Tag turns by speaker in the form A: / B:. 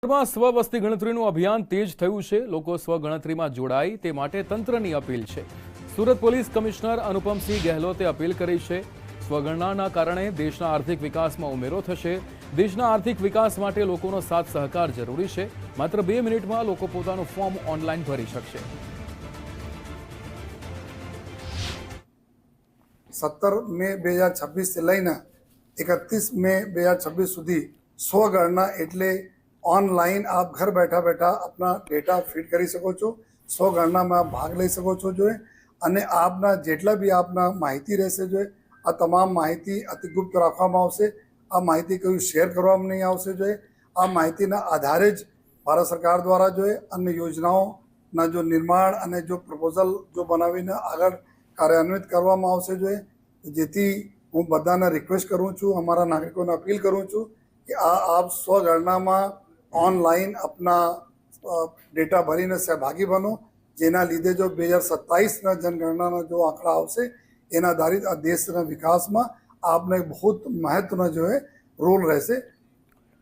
A: માં સ્વવસ્તી ગણતરીનું અભિયાન તેજ થયું છે। લોકો સ્વગણતરીમાં જોડાય તે માટે તંત્રની અપીલ છે। સુરત પોલીસ કમિશનર અનુપમસિંહ ગહેલોતે અપીલ કરી છે। સ્વગણનાના કારણે દેશના આર્થિક વિકાસમાં ઉમેરો થશે। દેશના આર્થિક વિકાસ માટે લોકોનો સાથ સહકાર જરૂરી છે। માત્ર 2 મિનિટમાં લોકો પોતાનું ફોર્મ ઓનલાઈન ભરી શકશે।
B: 17 મે 2026 से લઈને 31 મે 2026 સુધી સ્વગણના એટલે ऑनलाइन आप घर बैठा बैठा अपना डेटा फीड કરી શકો છો। સ્વગણનામાં ભાગ લઈ શકો છો જોઈએ અને આપના જેટલા બી આપના માહિતી રહેશે જોઈએ આ તમામ માહિતી અતિ ગુપ્ત રાખવામાં આવશે। આ માહિતી કોઈ શેર કરવામાં નહીં આવશે જોઈએ। આ માહિતીના આધારે જ ભારત સરકાર દ્વારા જોઈએ અન્ય યોજનાઓના જો નિર્માણ અને જો પ્રપોઝલ જો બનાવીને આગળ કાર્યાન્વિત કરવામાં આવશે જોઈએ। જેથી હું બધાને રિક્વેસ્ટ કરું છું, અમારા નાગરિકોને અપીલ કરું છું કે આપ સ્વગણનામાં ऑनलाइन अपना डेटा भरीने सहभागी बनो। जेना लीधे जो 2027 जनगणना जो आंकड़ा आवशे एना आधारित आ देशना विकास में आपने बहुत महत्वनो जो है रोल रहेशे।